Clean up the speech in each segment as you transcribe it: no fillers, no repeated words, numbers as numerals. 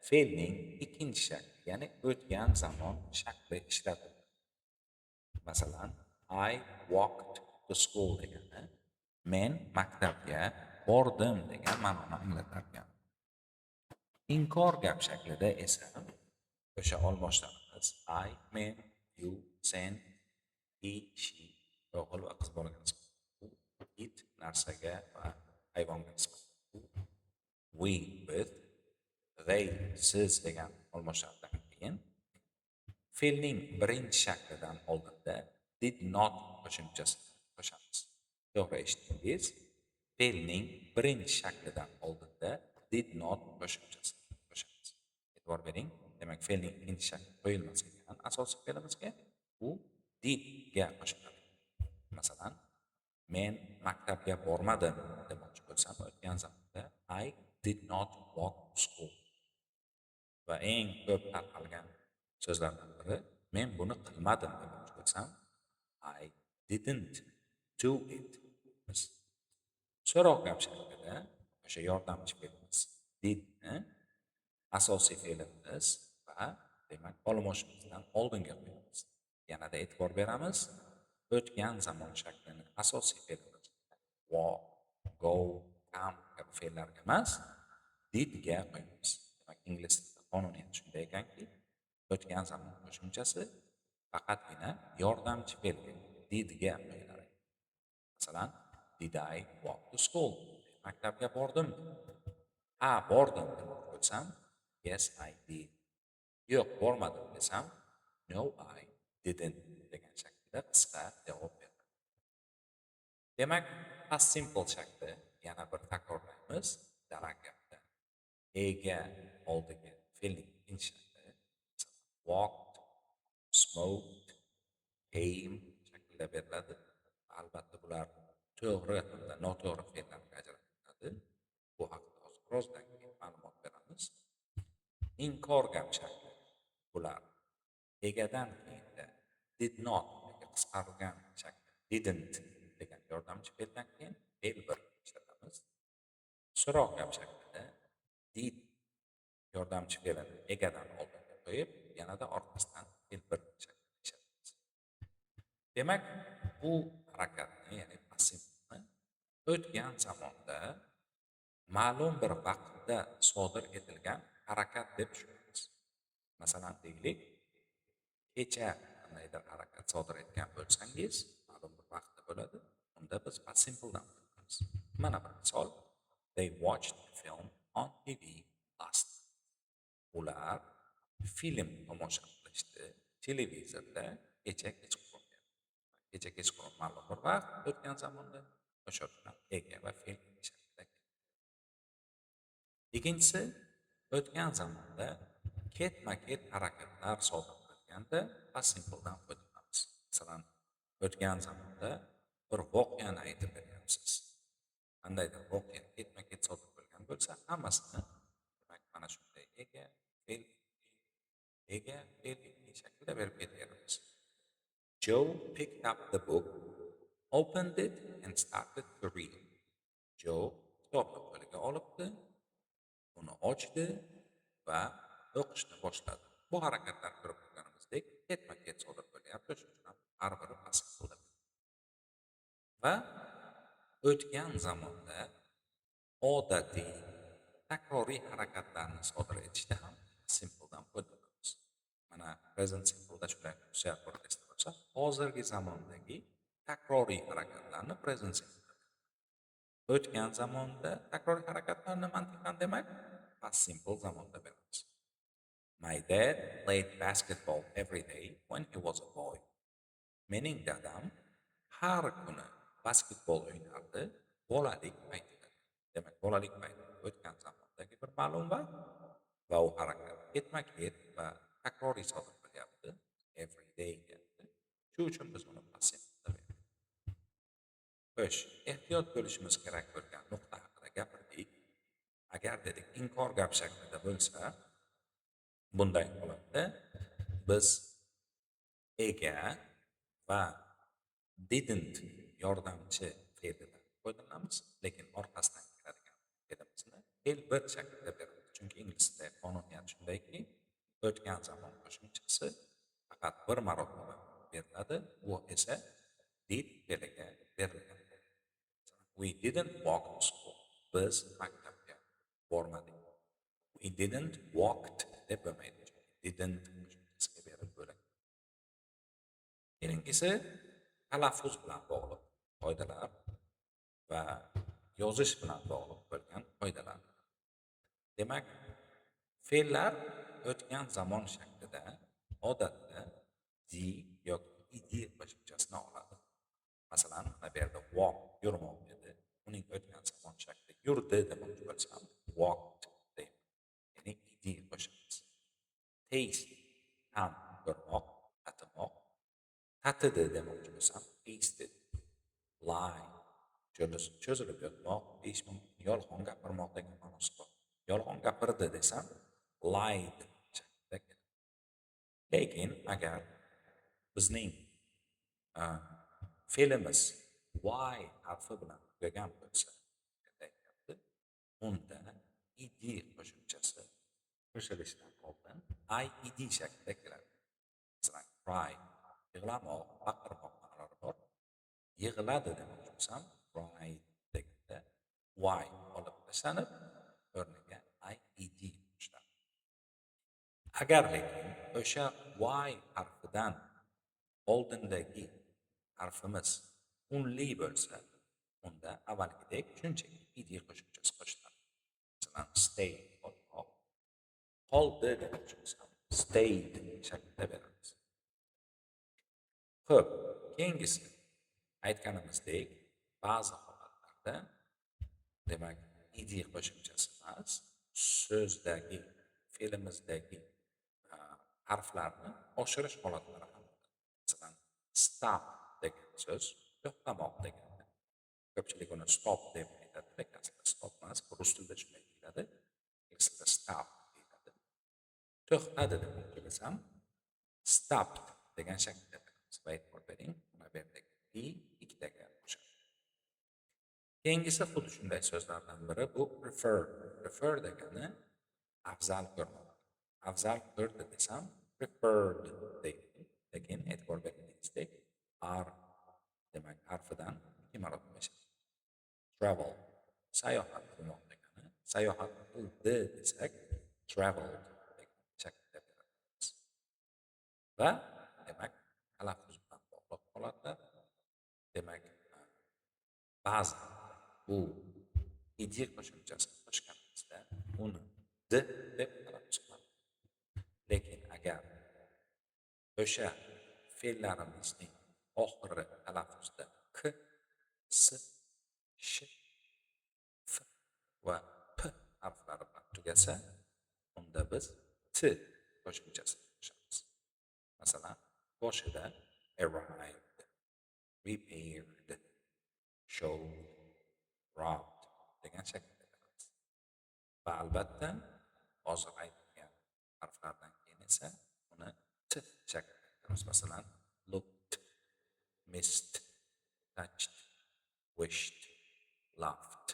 fe'lning ikkinchi shakli, ya'ni o'tgan zamon shakli ishlatiladi. Masalan, I walked to school degani men maktabga bordim degan ma'noni anglatar ekan. Inkor gap shaklida esa o'sha olmoshlarimiz I, men, you, sen, he, she, o'g'il va qiz bolaga nisbatan u, it narsaga va hayvonga nisbatan u, we with, they siz degan olmoshlardan keyin fe'lning birinchi shaklidan oldinda did not qo'shimchasini qo'shamiz. To'g'ri eshitdingiz. Fe'lning birinchi shaklidan oldinda did not qo'shimchasini qo'shamiz. E'tibor bering. Demak, fe'lning ikkinchi shakli qo'yilmas ekan asosiy fe'limizga u did ga qo'shiladi. Masalan, men maktabga bormadim demoqchi bo'lsam, o'tgan zamonda I did not walk to school. Va eng ko'p tarqalgan so'zlardan biri men buni qilmadim demoqchi bo'lsam I didn't do it. Biz so'roq gap shaklida o'sha yordamchi fe'limiz did ni asosiy fe'limiz va demak olmoshimizdan oldinga qo'yamiz. Yanada e'tibor beramiz. O'tgan zamon shaklini asosiy fe'limiz walk, go, come kabi fe'llarga emas, did ga qo'yamiz. Demak, ingliz tilida qonuniyat shunday ekanki, o'tgan zamon qo'shimchasi faqatgina yordamchi fe'lga did ga qo'yilar. Masalan, did I walk to school? Maktabga bordim. Ha, bordim deb qo'ysam, yes I did. Yo'q, bormadim desam, no I didn't degan shaklda qisqa javob beraman. Demak, past simple shakli yana bir takrorlaymiz. Darak gapda ega oldiga fe'lning ikkinchi shakli walked, smoked, came shaklida beriladi. Albatta bular to'g'ri hamda noto'g'ri fe'llarga ajratiladi. Bu haqida hozir birozdan keyin ma'lumot beramiz. Inkor gap shakli bular egadan keyinda did not yoki qisqarilgan shakli didn't degan yordamchi fe'ldan keyin fe'l bir ishlatamiz. So'roq gap shaklida did yordamchi fe'lini egadan oldinga qo'yib, yanada orqasidan fe'l bir shaklida ishlatamiz. Demak, bu harakatni, ya'ni passivni o'tgan zamonda ma'lum bir vaqtda sodir etilgan harakat deb tushunamiz. Masalan, deylik, kecha qandaydir harakat sodir etgan bo'lsangiz, ma'lum bir vaqtda bo'ladi. Unda biz past simpledan qo'llanamiz. Mana bir misol. They watched the film on TV last night. Ular film tomosha qilishdi televizorda kecha kechqurun. Kecha kechqurun ma'lum bir vaqt o'tgan zamonda o'sha bilan ega va fe'l shaklida. Ikkinchisi, o'tgan zamonda ketma-ket harakatlar sodir qilinganda past simpledan foydalanamiz. Masalan, o'tgan zamonda bir voqeani aytib beryapsiz. Qandaydir voqea ketma-ket sodir bo'lgan bo'lsa, hammasini demak mana shunday ega, fe'l shaklida berib ketaveramiz. Joe picked up the book, opened it and started to read. Joe kitobni qo'liga olibdi, uni ochdi va o'qishni boshladi. Bu harakatlar ko'rib turganimizdek ketma-ket sodir bo'lyapti, shuning uchun ham har biri past simple. Va o'tgan zamonda odatiy takroriy harakatlarni sodir etishda ham simpledan foydalanamiz. Mana present simpleda shunday xususiyat bor esda bo'lsa, hozirgi zamondagi takroriy harakatlarni present simple. O'tgan zamonda takroriy harakatlarni mantiqan demak past simple zamonda beramiz. My dad played basketball every day when he was a boy. Mening dadam har kuni basketbol o'ynardi bolalik paytida. Demak, bolalik payti o'tgan zamondagi bir ma'lum vaqt va u harakat ketma-ket va takroriy sodir bo'lyapti. Every day deyapti. Shuning uchun biz uni past simple beramiz. Xo'sh, ehtiyot bo'lishimiz kerak bo'lgan nuqta haqida gapirdik. Agar dedik inkor gap shaklida bo'lsa, bunday holatda biz ega va didn't yordamchi fe'lidan foydalanamiz, lekin orqasidan keladigan fe'limizni fe'l bir shaklida beramiz. Chunki ingliz tilida qonuniyat shunday bir marotaba beriladi. Bu esa did fe'liga berilgan. We didn't walk to school. Biz maktabga bormadik. We didn't walked deb bo'lmaydi. Didn't qo'shimchasiga berib bo'ladi. Keyingisi talaffuz bilan bog'liq qoidalar va yozish bilan bog'liq bo'lgan qoidalar. Demak, fe'llar o'tgan zamon shaklida odatda di yoki id qo'shimchasini oladi. Masalan, mana bu yerda walk yurmoq edi. Uning o'tgan zamon shakli yurdi demoqchi bo'lsam, walked deyman. Ya'ni id qo'shamiz. Taste ham ko'rmoq, tatimoq. Tatidi demoqchi bo'lsam, tasted. Lie cho'zilib yotmoq, deyish mumkin. Yolg'on gapirmoq degan ma'nosi bor. Yolg'on gapirdi desam, lied shaklida keladi. Lekin agar bizning fe'limiz y harfi bilan tugagan bo'lsa, unda id qo'shimchasi qo'shilishidan oldin id shaklida keladi. Masalan, cry yig'lamoq, baqirmoq ma'nolari bor. Yig'ladi demoqchi bo'lsam, cried deganda y olib tashlanib, o'rniga id qo'shiladi. Agar lekin o'sha y harfidan oldindagi harfimiz unli bo'lsa, unda avvalgidek shunchaki id qo'shimchasi qo'shiladi. Masalan, stay qoldi demoqchi bo'lsam, stayed shaklida beramiz. Xo'p, keyingisi aytganimizdek, ba'zi holatlarda demak id qo'shimchasi emas, so'zdagi, fe'limizdagi harflarni oshirish holatlari ham bor. Masalan, stop degan so'z to'xtamoq degani. Ko'pchilik uni stop deb aytadi, lekin aslida stop emas, rus tilida shunday deyiladi. Ingliz tilida stop deyiladi. To'xtadi demoqchi bo'lsam, stopped degan shaklda beramiz. Va e'tibor bering, mana bu yerdagi i ikkitaga qo'shadi. Keyingisi xuddi shunday so'zlardan biri bu prefer. Prefer degani afzal ko'rmoq. Afzal ko'rdi desam, preferred deydi. Lekin e'tibor beringizki, r demak harfidan ikki marotaba ishlatadi. Travel sayohat qilmoq degani. Sayohat qildi desak, traveled degan shaklda beramiz. Va demak talaffuz bilan bog'liq holatlar. Demak, ba'zi bu id qo'shimchasini qo'shganimizda uni d deb talaffuz qilamiz. Lekin agar o'sha fe'llarimizning oxiri talaffuzda k, s, sh, f va p harflari bilan tugasa, unda biz t qo'shimchasini qo'shamiz. Masalan, boshida arrived, repaired, showed, robbed degan shaklda beramiz. Va albatta hozir aytilgan harflardan keyin esa uni t shaklida beramiz. Masalan, looked, missed, touched, wished, laughed,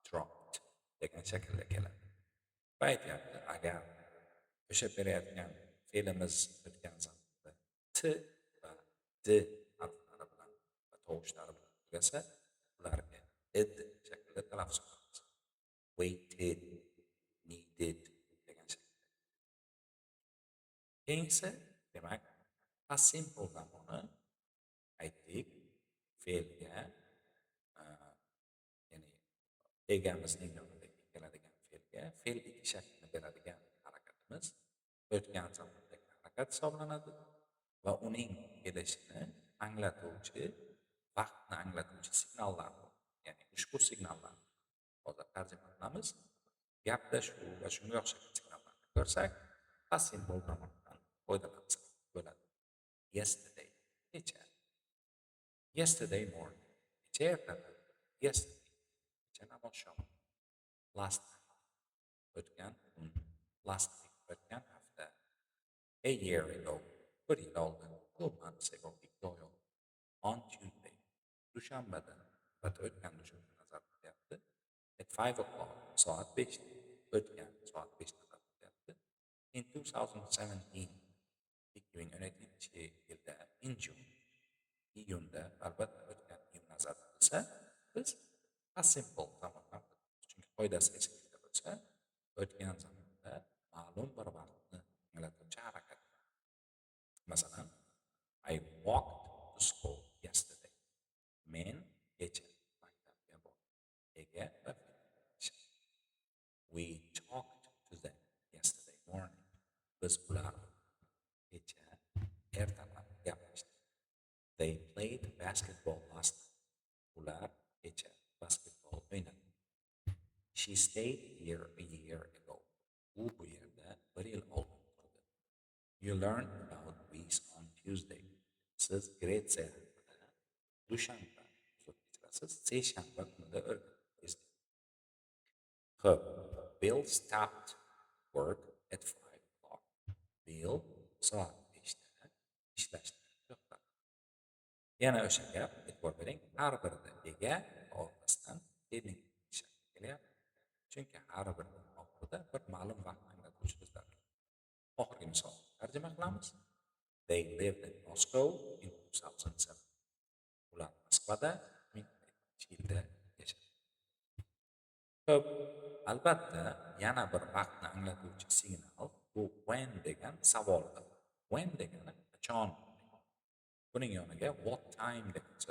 dropped degan shaklda keladi. Va aytyapti, agar o'sha berayotgan fe'limiz o'tgan zamonda t va d harflari bilan va tovushlari bilan tugasa, ularga id shaklida talaffuz qilamiz. Waited, needed degan shaklda. Keyingisi, demak, past simple zamoni aytdik, fe'lga, ya'ni egamizning yonidagi keladigan fe'lga fe'l ikki shaklini beradigan harakatimiz o'tgan zamondagi harakat hisoblanadi va uning kelishini anglatuvchi, vaqtni anglatuvchi signallar bor. Ya'ni ushbu signallar hozir tarjima qilamiz. Gapda shu va shunga o'xshagan signallarni ko'rsak, past simple zamondan foydalansak bo'ladi. Yesterday, kecha. Yesterday morning, kecha ertalab. Yesterday, kecha namoz. Last night, o'tgan kun. Last week, o'tgan hafta. A year ago, bir yil oldin. 2 months ago, 2 oy oldin. On Tuesday, dushanbada, o'tgan dushanba nazarda tutyapti. At 5 o'clock, soat 5, o'tgan soat 5 nazarda tutyapti. In 2017, 2017 yilda in June, iyunda, albatta o'tgan iyun nazarda qilsa, biz past simple zamonlar qilamiz. Chunki qoidasi esingizda bo'lsa, o'tgan zamonda ma'lum bir vaqtni anglatuvchi harakat. Masalan, I walked to school yesterday. Men kecha maktabga bordim. Ega va fe'l. We talked to them yesterday morning. Biz ular kecha ertalab gaplashdik. They played basketball last night. Ular kecha basketbol o'ynadi. She stayed here a year ago. U bu yerda bir yil oldin turdi. You learned about Greece on Tuesday. Siz Gretsiya haqida dushanba, seshanba kunida o'rgandingiz. Hope. Bill stopped work at 5 o'clock. Bill soat 5da ishlashni to'xtatdi. Yana o'sha gap, e'tibor bering, har birida ega orqasidan fe'ling kelyapti. Chunki har birining oxirida bir ma'lum vaqt anglatuvchi so'zlar. Oxirgi misol tarjima qilamiz. They lived in Moscow in 2007. Ular Moskvada 2007 yilda yashadi. Xo'p, albatta yana bir vaqtni anglatuvchi signal bu when degan savoldir. When degani qachon. Buning yoniga what time degan so'z